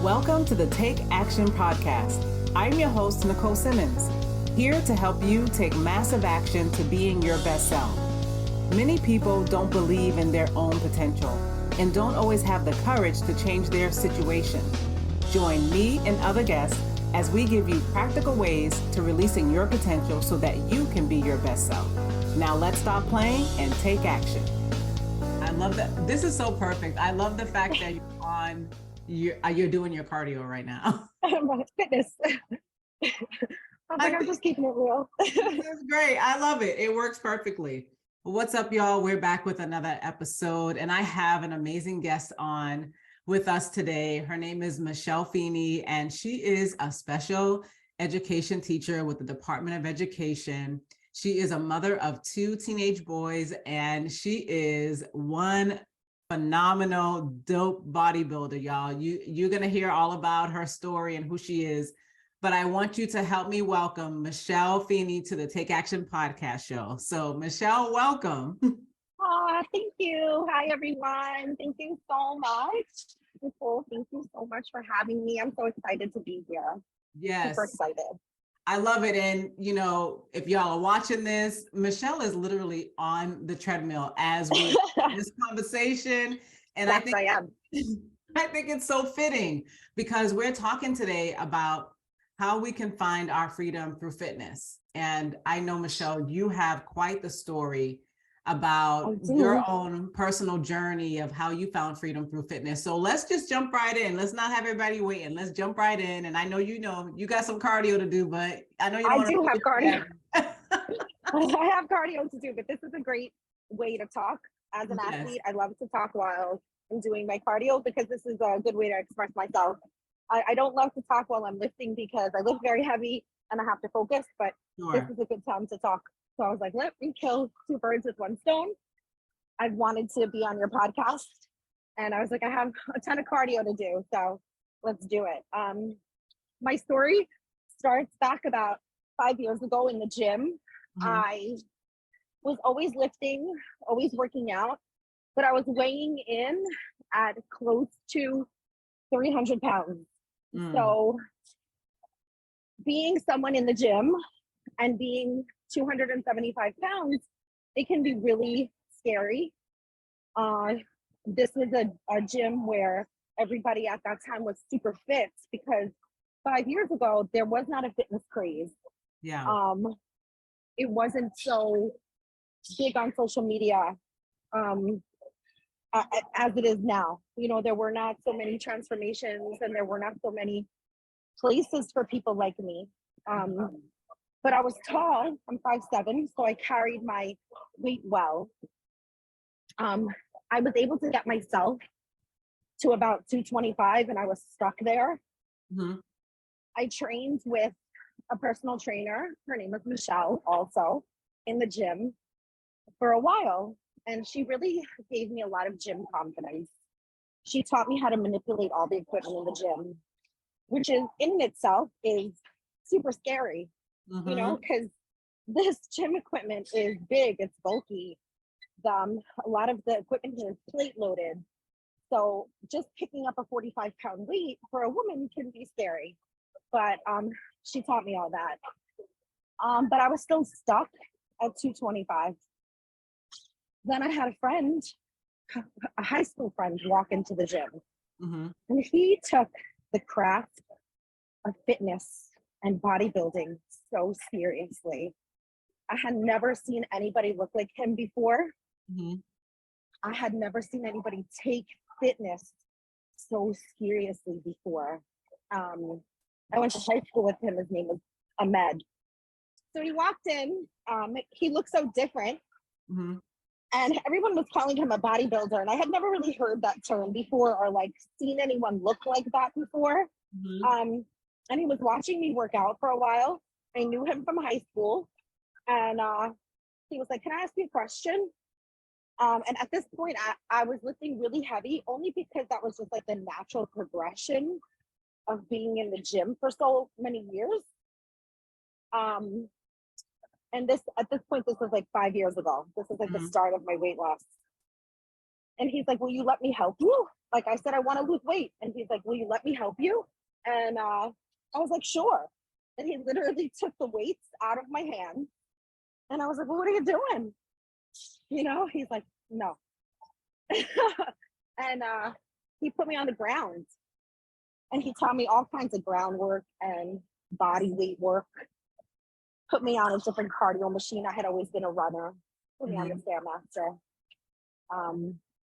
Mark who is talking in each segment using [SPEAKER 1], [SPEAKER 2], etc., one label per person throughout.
[SPEAKER 1] Welcome to the Take Action Podcast. I'm your host, Nicole Simmons, here to help you take massive action to being your best self. Many people don't believe in their own potential and don't always have the courage to change their situation. Join me and other guests as we give you practical ways to releasing your potential so that you can be your best self. Now let's stop playing and take action. I love that. This is so perfect. I love the fact that you're doing your cardio right now.
[SPEAKER 2] Fitness. I'm just keeping it real.
[SPEAKER 1] That's great. I love it. It works perfectly. What's up, y'all? We're back with another episode, and I have an amazing guest on with us today. Her name is Michelle Feeney, and she is a special education teacher with the Department of Education. She is a mother of 2 teenage boys, and she is one phenomenal, dope bodybuilder, y'all. You're going to hear all about her story and who she is, but I want you to help me welcome Michelle Feeney to the Take Action Podcast show. So Michelle, welcome.
[SPEAKER 2] Thank you. Hi, everyone. Thank you so much. Nicole, thank you so much for having me. I'm so excited to be here.
[SPEAKER 1] Yes.
[SPEAKER 2] Super excited.
[SPEAKER 1] I love it. And, you know, if y'all are watching this, Michelle is literally on the treadmill as we have this conversation. And
[SPEAKER 2] yes, I am.
[SPEAKER 1] I think it's so fitting because we're talking today about how we can find our freedom through fitness. And I know, Michelle, you have quite the story about your own personal journey of how you found freedom through fitness. So let's just jump right in. Let's not have everybody waiting. Let's jump right in. And I know you got some cardio to do, but I know you don't
[SPEAKER 2] I do have cardio. I have cardio to do, but this is a great way to talk. As an athlete, I love to talk while I'm doing my cardio because this is a good way to express myself. I don't love to talk while I'm lifting because I lift very heavy and I have to focus, but This is a good time to talk. So I was like, let me kill 2 birds with 1 stone. I wanted to be on your podcast. And I was like, I have a ton of cardio to do. So let's do it. My story starts back about 5 years ago in the gym. I was always lifting, always working out, but I was weighing in at close to 300 pounds. So being someone in the gym and being 275 pounds, it can be really scary. This was a gym where everybody at that time was super fit because 5 years ago, there was not a fitness craze.
[SPEAKER 1] Yeah.
[SPEAKER 2] It wasn't so big on social media as it is now. You know, there were not so many transformations and there were not so many places for people like me. But I was tall, I'm 5'7", so I carried my weight well. I was able to get myself to about 225 and I was stuck there. I trained with a personal trainer, her name is Michelle, also in the gym for a while. And she really gave me a lot of gym confidence. She taught me how to manipulate all the equipment in the gym, which is in itself is super scary. You know, because this gym equipment is big, it's bulky. A lot of the equipment here is plate loaded. So just picking up a 45-pound weight for a woman can be scary. But she taught me all that. But I was still stuck at 225. Then I had a friend, a high school friend, walk into the gym. And he took the craft of fitness and bodybuilding so seriously. I had never seen anybody look like him before. I had never seen anybody take fitness so seriously before. I went to high school with him. His name was Ahmed. So he walked in. He looked so different. And everyone was calling him a bodybuilder. And I had never really heard that term before or like seen anyone look like that before. And he was watching me work out for a while. I knew him from high school. And he was like, can I ask you a question? And at this point, I was lifting really heavy only because that was just like the natural progression of being in the gym for so many years. And at this point, this was like 5 years ago. This is like the start of my weight loss. And he's like, will you let me help you? Like I said, I want to lose weight. And he's like, will you let me help you? And I was like, sure. And he literally took the weights out of my hand. And I was like, well, what are you doing? You know, he's like, no. And he put me on the ground. And he taught me all kinds of groundwork and body weight work. Put me on a different cardio machine. I had always been a runner. Put me on the Stairmaster.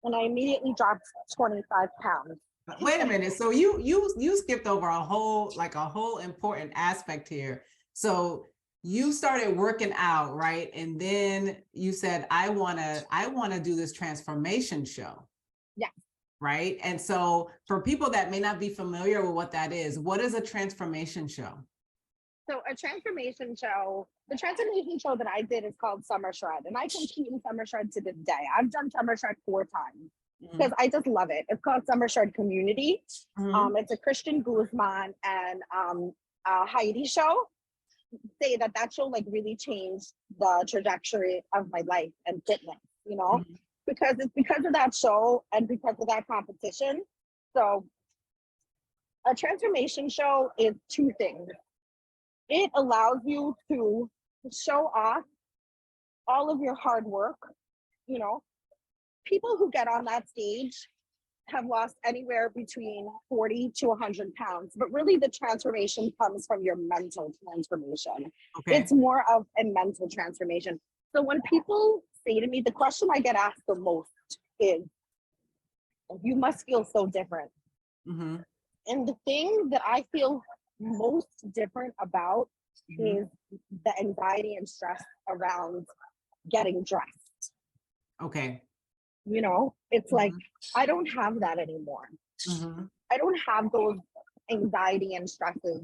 [SPEAKER 2] And I immediately dropped 25 pounds.
[SPEAKER 1] Wait a minute. So you skipped over a whole important aspect here. So you started working out, right? And then you said, I wanna do this transformation show.
[SPEAKER 2] Yeah.
[SPEAKER 1] Right. And so for people that may not be familiar with what that is, what is a transformation show?
[SPEAKER 2] So a transformation show, the transformation show that I did is called Summer Shred. And I compete in Summer Shred to this day. I've done Summer Shred 4 times because I just love it. It's called Summer Shred Community. It's a Christian Guzman and Heidi show. Say that show like really changed the trajectory of my life and fitness, you know, because it's because of that show and because of that competition. So a transformation show is 2 things. It allows you to show off all of your hard work. You know, people who get on that stage have lost anywhere between 40 to 100 pounds, but really the transformation comes from your mental transformation. Okay. It's more of a mental transformation. So when people say to me, the question I get asked the most is, you must feel so different. And the thing that I feel most different about is the anxiety and stress around getting dressed. Okay. You know, it's like, I don't have that anymore. I don't have those anxiety and stresses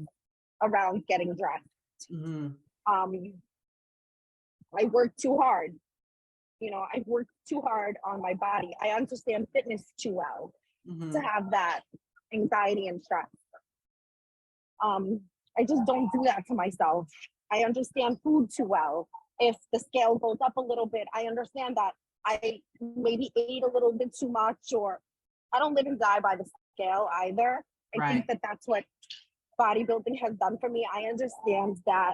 [SPEAKER 2] around getting dressed. I work too hard. You know, I've worked too hard on my body. I understand fitness too well to have that anxiety and stress. I just don't do that to myself. I understand food too well. If the scale goes up a little bit, I understand that I maybe ate a little bit too much, or I don't live and die by the scale either. I think that that's what bodybuilding has done for me. I understand that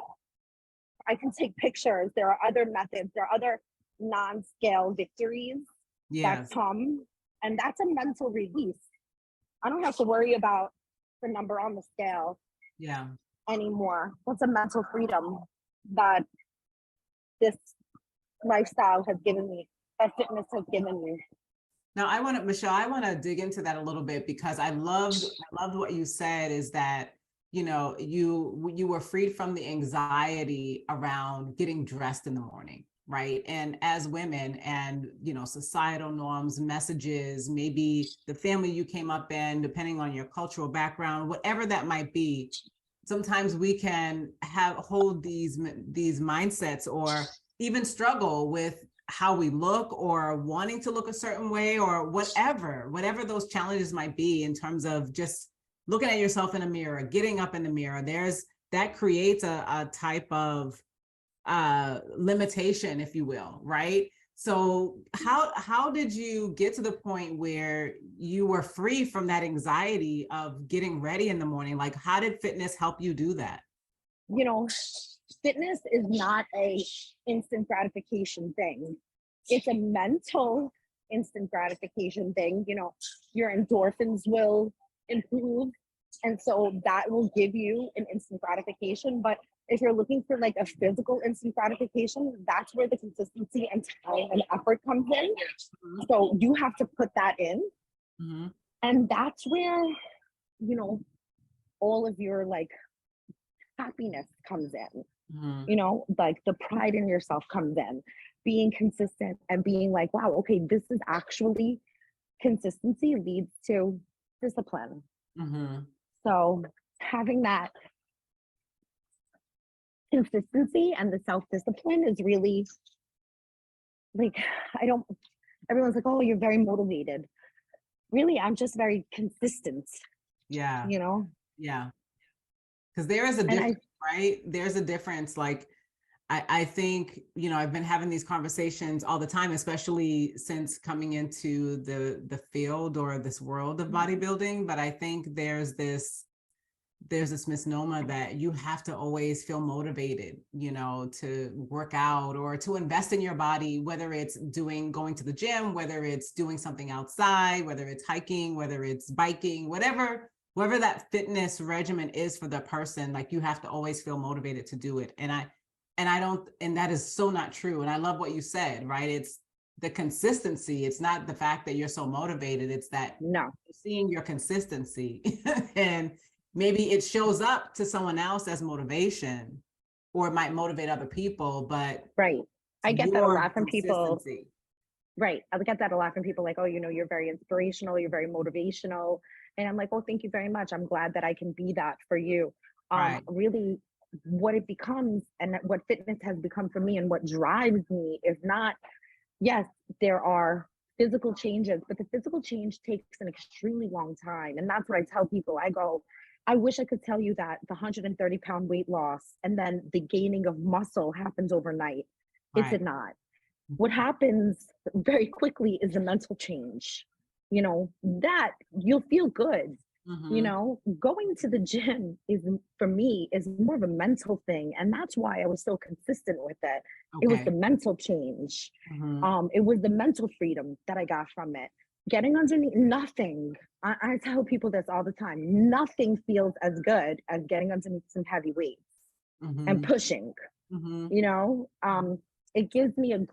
[SPEAKER 2] I can take pictures. There are other methods. There are other non-scale victories that come, and that's a mental release. I don't have to worry about the number on the scale anymore. That's a mental freedom that this lifestyle has given me, that fitness has given me.
[SPEAKER 1] Now, Michelle, I want to dig into that a little bit, because I loved what you said, is that, you know, you were freed from the anxiety around getting dressed in the morning, right? And as women, and, you know, societal norms, messages, maybe the family you came up in, depending on your cultural background, whatever that might be, sometimes we can hold these mindsets, or even struggle with how we look, or wanting to look a certain way, or whatever those challenges might be, in terms of just looking at yourself in a mirror, getting up in the mirror. That creates a type of limitation, if you will, right? So how did you get to the point where you were free from that anxiety of getting ready in the morning? Like, how did fitness help you do that?
[SPEAKER 2] You know, fitness is not a instant gratification thing. It's a mental instant gratification thing. You know, your endorphins will improve, and so that will give you an instant gratification. But if you're looking for like a physical instant gratification, that's where the consistency and time and effort comes in. So you have to put that in. And that's where, you know, all of your like happiness comes in. You know, like the pride in yourself comes in, being consistent and being like, wow, okay, this is actually, consistency leads to discipline. So having that consistency and the self-discipline is really like, everyone's like, oh, you're very motivated. Really, I'm just very consistent.
[SPEAKER 1] Yeah.
[SPEAKER 2] You know?
[SPEAKER 1] Yeah. Because there is a difference, right? There's a difference. Like, I think, I've been having these conversations all the time, especially since coming into the field or this world of bodybuilding. But I think there's this misnomer that you have to always feel motivated, to work out or to invest in your body, whether it's going to the gym, whether it's doing something outside, whether it's hiking, whether it's biking, whatever that fitness regimen is for the person. Like, you have to always feel motivated to do it. And that is so not true. And I love what you said, right? It's the consistency. It's not the fact that you're so motivated. It's that seeing your consistency and maybe it shows up to someone else as motivation, or it might motivate other people, but
[SPEAKER 2] right. I get that a lot from people.
[SPEAKER 1] Right.
[SPEAKER 2] I get that a lot from people like, oh, you're very inspirational, you're very motivational. And I'm like, oh, thank you very much. I'm glad that I can be that for you.
[SPEAKER 1] Right.
[SPEAKER 2] Really, what it becomes and what fitness has become for me and what drives me is not, yes, there are physical changes, but the physical change takes an extremely long time. And that's what I tell people. I go, I wish I could tell you that the 130-pound weight loss and then the gaining of muscle happens overnight. Right. It did not. What happens very quickly is a mental change. That you'll feel good. Going to the gym for me is more of a mental thing. And that's why I was so consistent with it. Okay. It was the mental change. It was the mental freedom that I got from it. Getting underneath nothing. I tell people this all the time. Nothing feels as good as getting underneath some heavy weights and pushing. It gives me a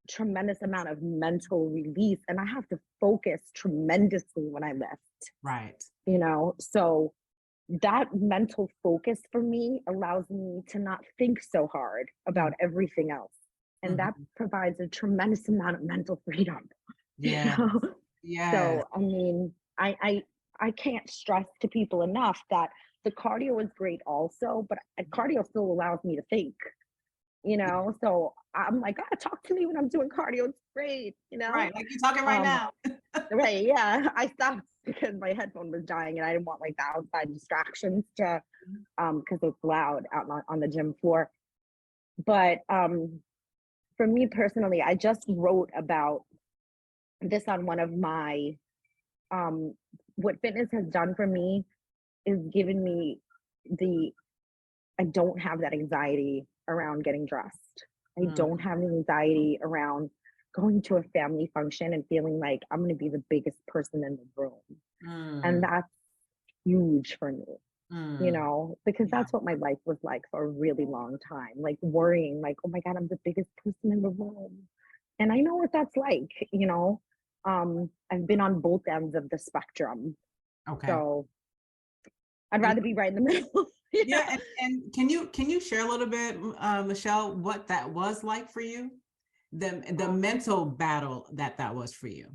[SPEAKER 2] tremendous amount of mental release, and I have to focus tremendously when I lift.
[SPEAKER 1] Right.
[SPEAKER 2] So that mental focus for me allows me to not think so hard about everything else. And that provides a tremendous amount of mental freedom.
[SPEAKER 1] Yeah. Yeah.
[SPEAKER 2] So, I mean, I can't stress to people enough that the cardio is great also, but cardio still allows me to think, so I'm like, talk to me when I'm doing cardio. It's great,
[SPEAKER 1] Right. Like you're talking right now.
[SPEAKER 2] Right. Yeah. I stopped because my headphone was dying and I didn't want like the outside distractions to, because it's loud out on the gym floor. But for me personally, I just wrote about this on one of my, what fitness has done for me is given me I don't have that anxiety around getting dressed. I don't have the anxiety around going to a family function and feeling like I'm going to be the biggest person in the room. And that's huge for me, because that's what my life was like for a really long time, like worrying, like, oh my God, I'm the biggest person in the room. And I know what that's like, I've been on both ends of the spectrum. Okay. So I'd rather be right in the middle.
[SPEAKER 1] Yeah. And can you share a little bit, Michelle, what that was like for you? The mental battle that was for you?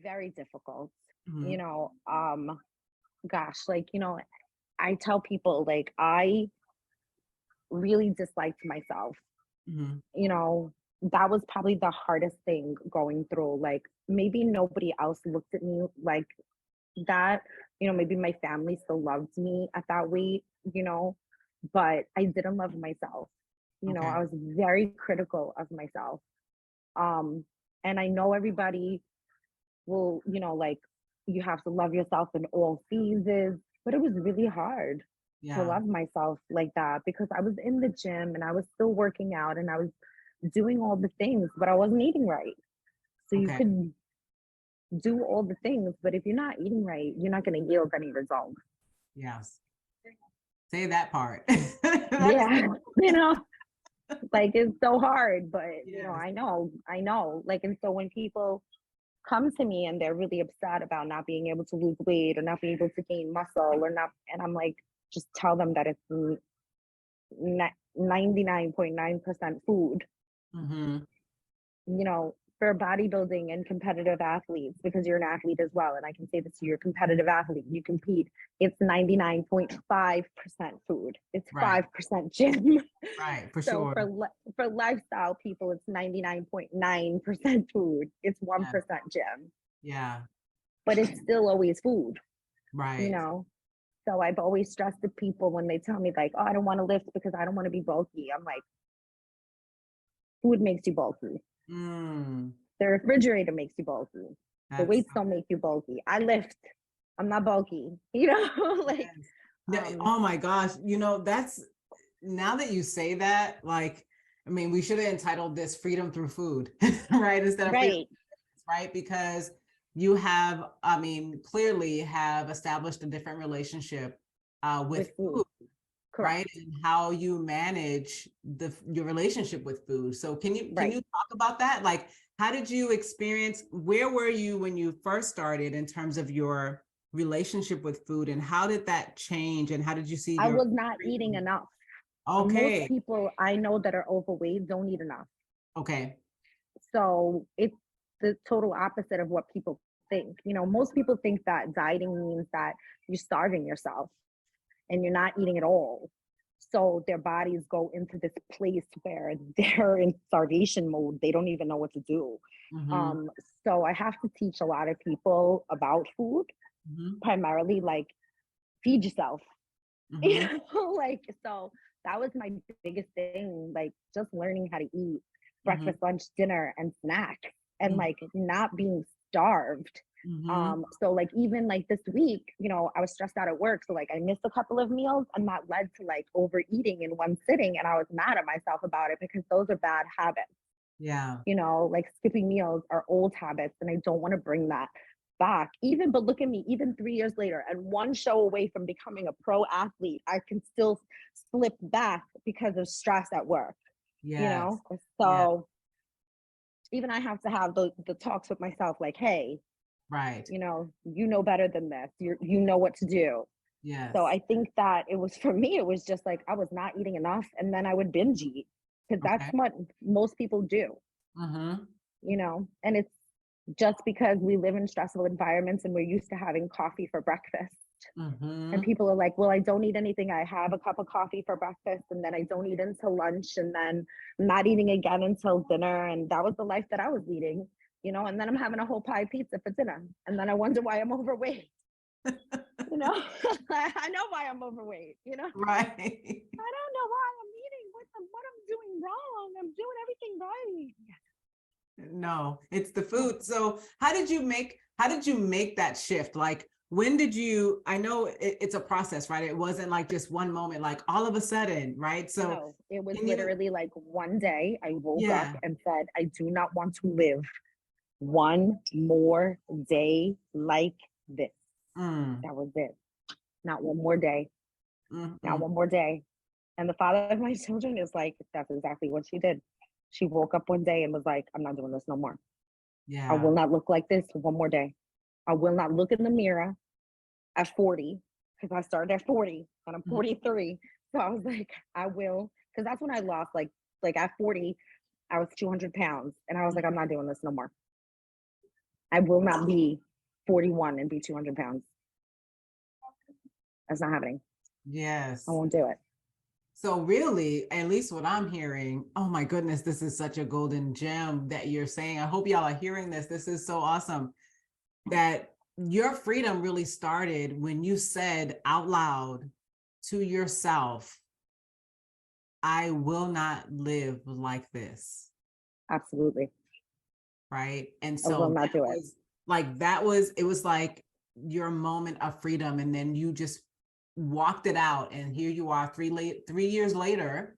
[SPEAKER 2] Very difficult. Gosh, like, I tell people, like, I really disliked myself. That was probably the hardest thing going through. Like, maybe nobody else looked at me like that. Maybe my family still loved me at that weight, but I didn't love myself. I was very critical of myself. And I know everybody will, like, you have to love yourself in all phases, but it was really hard to love myself like that, because I was in the gym and I was still working out and I was doing all the things, but I wasn't eating right. So you could do all the things, but if you're not eating right, you're not going to yield any results.
[SPEAKER 1] Yes. Say that part.
[SPEAKER 2] Yeah. Like, it's so hard, but I know, like, and so when people come to me and they're really upset about not being able to lose weight or not being able to gain muscle or not, and I'm like, just tell them that it's 99.9% food. For bodybuilding and competitive athletes, because you're an athlete as well, and I can say this to you, you're a competitive athlete, you compete, it's 99.5% food. It's 5% gym. Right, for sure. For lifestyle people, it's 99.9% food. It's 1% gym.
[SPEAKER 1] Yeah.
[SPEAKER 2] But it's still always food.
[SPEAKER 1] Right.
[SPEAKER 2] So I've always stressed to people when they tell me like, oh, I don't want to lift because I don't want to be bulky. I'm like, food makes you bulky. The refrigerator makes you bulky. The weights don't make you bulky. I lift. I'm not bulky. You know, like.
[SPEAKER 1] Yes. Oh my gosh. You know, that's, now that you say that, like, I mean, we should have entitled this Freedom Through Food, right? Instead of freedom, right? Because you have, I mean, clearly have established a different relationship with food. Correct. Right, and how you manage your relationship with food. So can you talk about that? Like, how did you experience, where were you when you first started in terms of your relationship with food, and how did that change, and how did you see
[SPEAKER 2] I was not eating enough.
[SPEAKER 1] Okay.
[SPEAKER 2] Most people I know that are overweight don't eat enough.
[SPEAKER 1] Okay.
[SPEAKER 2] So it's the total opposite of what people think. You know, most people think that dieting means that you're starving yourself and you're not eating at all. So their bodies go into this place where they're in starvation mode. They don't even know what to do. So I have to teach a lot of people about food, primarily like feed yourself. You know, like, so that was my biggest thing, like just learning how to eat breakfast, lunch, dinner, and snack, and like not being starved. So like even like this week, you know, I was stressed out at work, so like I missed a couple of meals, and that led to like overeating in one sitting, and I was mad at myself about it because those are bad habits.
[SPEAKER 1] Yeah.
[SPEAKER 2] You know, like skipping meals are old habits, and I don't want to bring that back. But look at me, even 3 years later, and one show away from becoming a pro athlete, I can still slip back because of stress at work. You know, so even I have to have the talks with myself, like, hey,
[SPEAKER 1] right,
[SPEAKER 2] you know better than this. You know what to do.
[SPEAKER 1] Yes.
[SPEAKER 2] So I think that it was, for me, it was just like I was not eating enough, and then I would binge eat, because that's what most people do. You know, and it's just because we live in stressful environments and we're used to having coffee for breakfast. And people are like, well, I don't eat anything. I have a cup of coffee for breakfast, and then I don't eat until lunch, and then I'm not eating again until dinner. And that was the life that I was leading, you know, and then I'm having a whole pie pizza for dinner. And then I wonder why I'm overweight. You know, I know why I'm overweight, you know?
[SPEAKER 1] Right.
[SPEAKER 2] I don't know why I'm eating what I'm doing wrong. I'm doing everything right.
[SPEAKER 1] No, it's the food. So how did you make that shift? Like, when did you, I know it's a process, right? It wasn't like just one moment, like all of a sudden, right? So
[SPEAKER 2] no, it was literally like one day I woke up and said, I do not want to live one more day like this. That was it. Not one more day. Not one more day. And the father of my children is like, that's exactly what she did. She woke up one day and was like, I'm not doing this no more. I will not look like this one more day. I will not look in the mirror at 40, because I started at 40 and I'm 43. So I was like, I will, because that's when I lost, like at 40, I was 200 pounds. And I was like, I'm not doing this no more. I will not be 41 and be 200 pounds. That's not happening.
[SPEAKER 1] Yes.
[SPEAKER 2] I won't do it.
[SPEAKER 1] So really, at least what I'm hearing, oh my goodness, this is such a golden gem that you're saying. I hope y'all are hearing this. This is so awesome, that your freedom really started when you said out loud to yourself, I will not live like this.
[SPEAKER 2] Absolutely.
[SPEAKER 1] Right. And so
[SPEAKER 2] I will not do it.
[SPEAKER 1] It was like your moment of freedom. And then you just walked it out, and here you are 3 years later,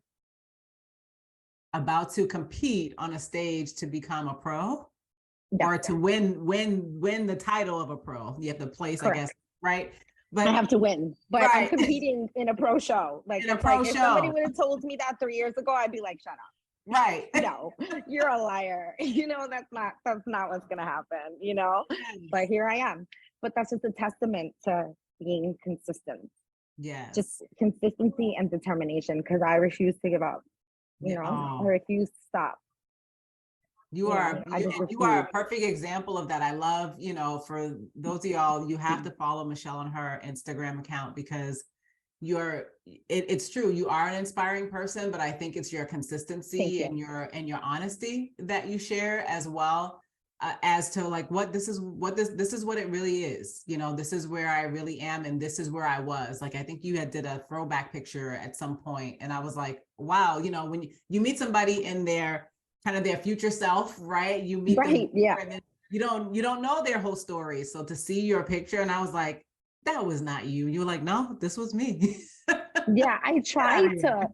[SPEAKER 1] about to compete on a stage to become a pro, or to win the title of a pro. You have to place, correct, I guess, right? But
[SPEAKER 2] I have to win, but I'm competing in a pro show. Like, if somebody would have told me that 3 years ago, I'd be like, shut up.
[SPEAKER 1] Right.
[SPEAKER 2] No, you're a liar. You know, that's not what's gonna happen, you know? But here I am. But that's just a testament to being consistent.
[SPEAKER 1] Yes.
[SPEAKER 2] Just consistency and determination, because I refuse to give up. You know, I refuse to stop.
[SPEAKER 1] You are a perfect example of that. I love, you know, for those of y'all, you have to follow Michelle on her Instagram account, because it's true. You are an inspiring person, but I think it's your consistency and your honesty that you share as well. as to like this is what it really is. This is where I really am, and this is where I was. Like, I think you had did a throwback picture at some point, and I was like, wow, when you meet somebody in their kind of their future self, right? You meet them,
[SPEAKER 2] yeah.
[SPEAKER 1] and then you don't know their whole story. So to see your picture, and I was like, that was not you. You were like, no, this was me.
[SPEAKER 2] Yeah, I try to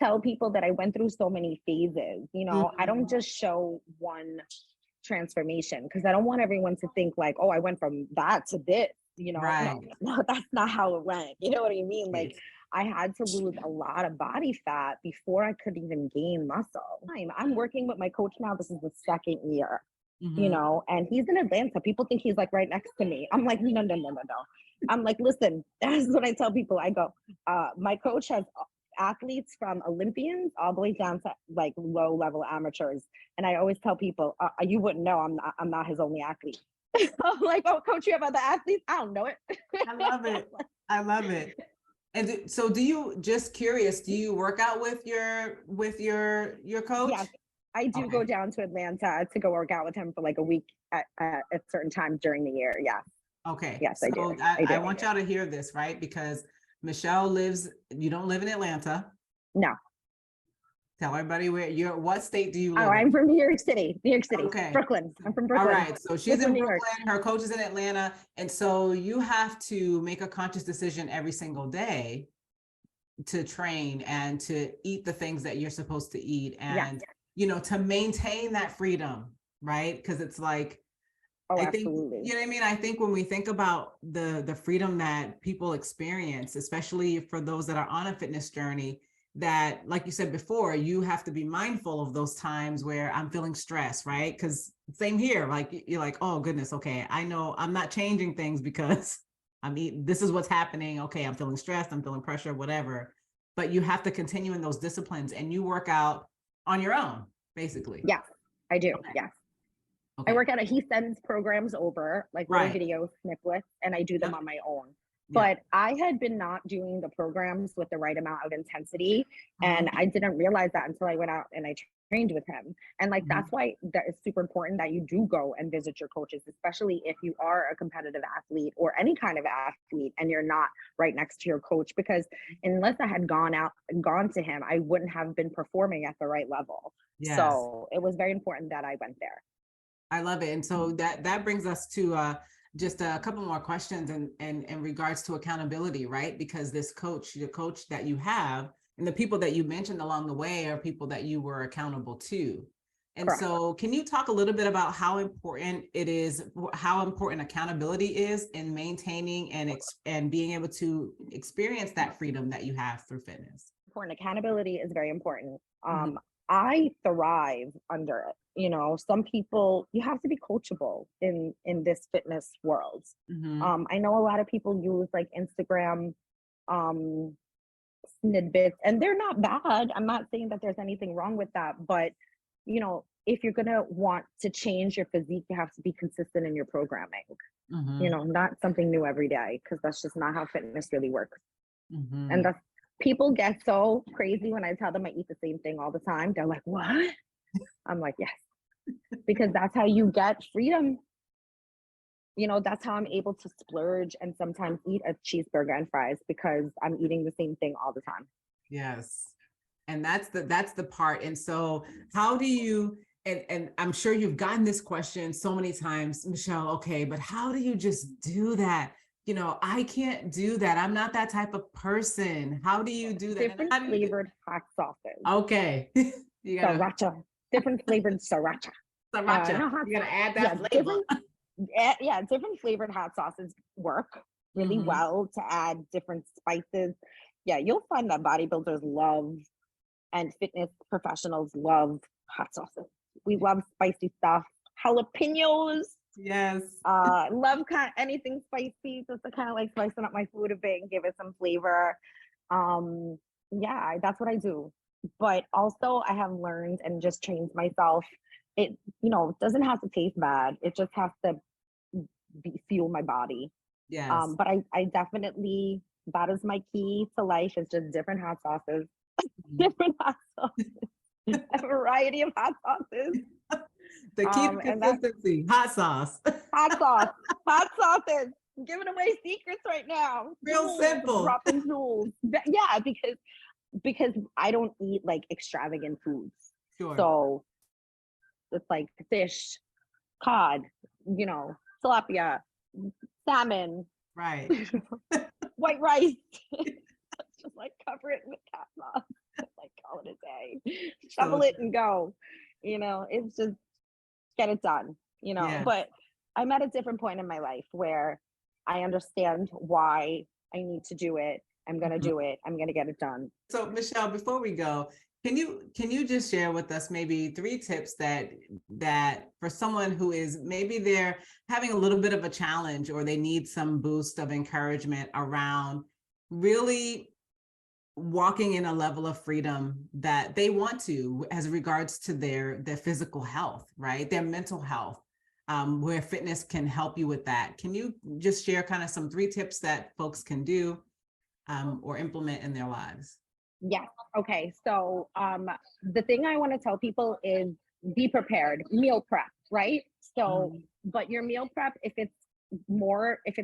[SPEAKER 2] tell people that I went through so many phases. I don't just show one transformation, because I don't want everyone to think like, oh, I went from that to this.
[SPEAKER 1] Right.
[SPEAKER 2] No, that's not how it went. You know what I mean? Like, I had to lose a lot of body fat before I could even gain muscle. I'm working with my coach now. This is the second year, and he's in Atlanta. People think he's like right next to me. I'm like, no. I'm like, listen, that's what I tell people. I go, my coach has athletes from Olympians all the way down to like low level amateurs. And I always tell people, you wouldn't know, I'm not his only athlete. I'm like, oh, coach, you have other athletes? I don't know it.
[SPEAKER 1] I love it. I love it. And so do you, just curious, do you work out with your coach?
[SPEAKER 2] Yes, I do go down to Atlanta to go work out with him for like a week at certain times during the year. Yeah.
[SPEAKER 1] Okay.
[SPEAKER 2] Yes,
[SPEAKER 1] so
[SPEAKER 2] I do.
[SPEAKER 1] I want y'all to hear this, right? Because Michelle you don't live in Atlanta.
[SPEAKER 2] No.
[SPEAKER 1] Tell everybody what state do you live in?
[SPEAKER 2] I'm from New York City.
[SPEAKER 1] Okay.
[SPEAKER 2] Brooklyn. I'm from Brooklyn.
[SPEAKER 1] All right. So she's in Brooklyn. Her coach is in Atlanta. And so you have to make a conscious decision every single day to train and to eat the things that you're supposed to eat, and, to maintain that freedom, right? Because it's like,
[SPEAKER 2] oh,
[SPEAKER 1] I think,
[SPEAKER 2] absolutely.
[SPEAKER 1] you know what I mean? I think when we think about the freedom that people experience, especially for those that are on a fitness journey, that, like you said before, you have to be mindful of those times where I'm feeling stressed, right? Because same here, like, you're like, oh goodness, okay, I know I'm not changing things because this is what's happening. Okay, I'm feeling stressed, I'm feeling pressure, whatever. But you have to continue in those disciplines, and you work out on your own, basically.
[SPEAKER 2] Yeah, I do.
[SPEAKER 1] Okay.
[SPEAKER 2] Yes.
[SPEAKER 1] Okay.
[SPEAKER 2] I work out he sends programs over, like little video snippets, and I do them on my own. But I had been not doing the programs with the right amount of intensity, and I didn't realize that until I went out and I trained with him. And like, that's why that is super important that you do go and visit your coaches, especially if you are a competitive athlete or any kind of athlete and you're not right next to your coach, because unless I had gone to him, I wouldn't have been performing at the right level. Yes. So it was very important that I went there.
[SPEAKER 1] I love it. And so that brings us to just a couple more questions in regards to accountability, right? Because the coach that you have and the people that you mentioned along the way are people that you were accountable to. And Correct. So can you talk a little bit about how important accountability is in maintaining and being able to experience that freedom that you have through fitness?
[SPEAKER 2] Accountability is very important. I thrive under it. Some people, you have to be coachable in this fitness world. I know a lot of people use like Instagram snippets, and they're not bad. I'm not saying that there's anything wrong with that, but if you're gonna want to change your physique, you have to be consistent in your programming. Not something new every day, because that's just not how fitness really works. And that's, people get so crazy when I tell them I eat the same thing all the time. They're like, what? I'm like, yes, because that's how you get freedom. That's how I'm able to splurge and sometimes eat a cheeseburger and fries, because I'm eating the same thing all the time.
[SPEAKER 1] Yes. And that's the part. And so how do you, and I'm sure you've gotten this question so many times, Michelle, okay, but how do you just do that? I can't do that. I'm not that type of person. How do you do that?
[SPEAKER 2] Different flavored hot sauces.
[SPEAKER 1] Okay.
[SPEAKER 2] Sriracha. Different flavored sriracha.
[SPEAKER 1] Sriracha. You gotta add that flavor.
[SPEAKER 2] Different flavored hot sauces work really well to add different spices. Yeah, you'll find that bodybuilders love and fitness professionals love hot sauces. We love spicy stuff. Jalapenos.
[SPEAKER 1] Yes.
[SPEAKER 2] Love kind of anything spicy, just to kind of like spicing up my food a bit and give it some flavor. That's what I do. But also I have learned and just trained myself. It doesn't have to taste bad. It just has to fuel my body.
[SPEAKER 1] Yes.
[SPEAKER 2] But I definitely, that is my key to life, is just different hot sauces. Different hot sauces. A variety of hot sauces.
[SPEAKER 1] The key to consistency, hot sauce.
[SPEAKER 2] Hot sauce is giving away secrets right now.
[SPEAKER 1] Real simple.
[SPEAKER 2] Dropping jewels. Yeah, because I don't eat like extravagant foods.
[SPEAKER 1] Sure.
[SPEAKER 2] So it's like fish, cod, tilapia, salmon.
[SPEAKER 1] Right.
[SPEAKER 2] White rice. Just like cover it with cat sauce. Like call it a day. Shovel it and go. It's just get it done.
[SPEAKER 1] Yes.
[SPEAKER 2] But I'm at a different point in my life where I understand why I need to do it. I'm gonna do it. I'm gonna get it done.
[SPEAKER 1] So Michelle, before we go, can you just share with us maybe 3 tips that for someone who is maybe they're having a little bit of a challenge or they need some boost of encouragement around really walking in a level of freedom that they want to as regards to their physical health, right? Their mental health, where fitness can help you with that. Can you just share kind of some 3 tips that folks can do or implement in their lives?
[SPEAKER 2] Yeah. Okay. So the thing I want to tell people is be prepared, meal prep, right? So, but your meal prep, if it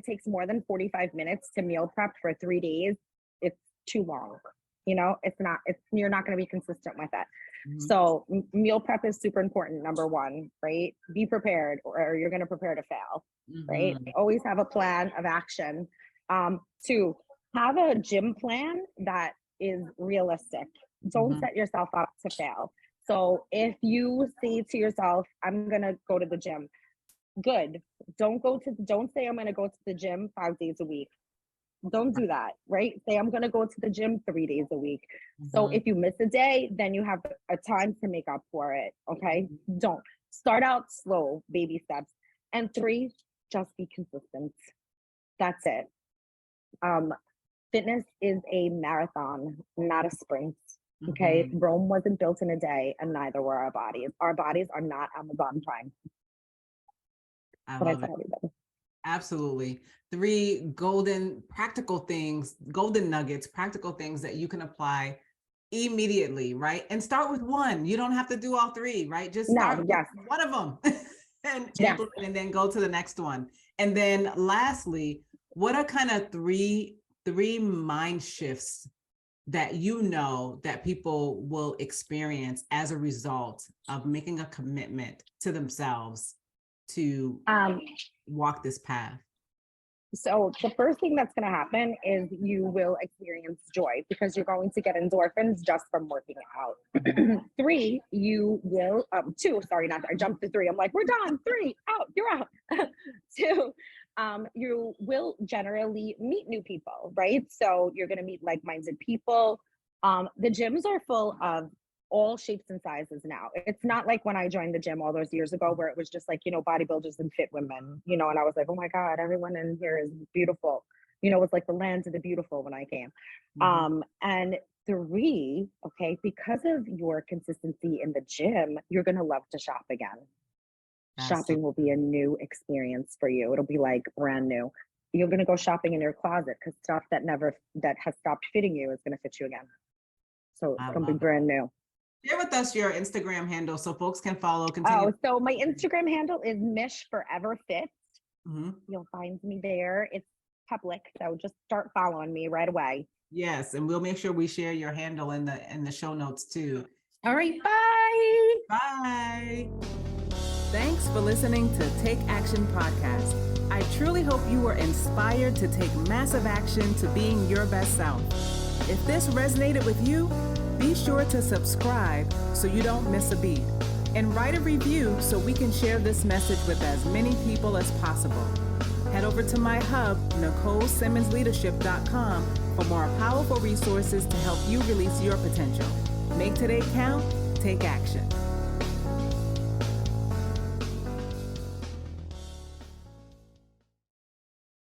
[SPEAKER 2] takes more than 45 minutes to meal prep for 3 days, it's too long. You're not going to be consistent with it. So meal prep is super important. Number 1, right? Be prepared or you're going to prepare to fail, right? Always have a plan of action. 2, have a gym plan that is realistic. Don't set yourself up to fail. So if you say to yourself, I'm going to go to the gym, good. Don't say I'm going to go to the gym 5 days a week. Don't do that, right? Say I'm going to go to the gym 3 days a week. So if you miss a day, then you have a time to make up for it. Okay. Don't start out slow, baby steps. And 3, just be consistent. That's it. Fitness is a marathon, not a sprint. Okay. Rome wasn't built in a day, and neither were our bodies. Our bodies are not Amazon Prime.
[SPEAKER 1] I love it. Absolutely. 3 golden nuggets, practical things that you can apply immediately, right? And start with 1. You don't have to do all 3, right? Just start with one of them and then go to the next one. And then lastly, what are kind of 3 mind shifts that that people will experience as a result of making a commitment to themselves to walk this path?
[SPEAKER 2] So the first thing that's going to happen is you will experience joy because you're going to get endorphins just from working out. 3, you will, 2, sorry, I jumped to 3. I'm like, we're done. 3, out, you're out. 2, you will generally meet new people, right? So you're going to meet like-minded people. The gyms are full of all shapes and sizes now. It's not like when I joined the gym all those years ago where it was just like, bodybuilders and fit women, and I was like, oh my God, everyone in here is beautiful. It's like the land of the beautiful when I came. And 3, okay, because of your consistency in the gym, you're going to love to shop again. Shopping will be a new experience for you. It'll be like brand new. You're going to go shopping in your closet because stuff that has stopped fitting you is going to fit you again. So it's going to be brand new.
[SPEAKER 1] Share with us your Instagram handle so folks can follow.
[SPEAKER 2] So my Instagram handle is Mish Forever Fit. You'll find me there. It's public, so just start following me right away.
[SPEAKER 1] Yes, and we'll make sure we share your handle in the show notes too.
[SPEAKER 2] All right, bye.
[SPEAKER 1] Bye. Thanks for listening to Take Action Podcast. I truly hope you were inspired to take massive action to being your best self. If this resonated with you, be sure to subscribe so you don't miss a beat, and write a review so we can share this message with as many people as possible. Head over to my hub, NicoleSimmonsLeadership.com, for more powerful resources to help you release your potential. Make today count, take action.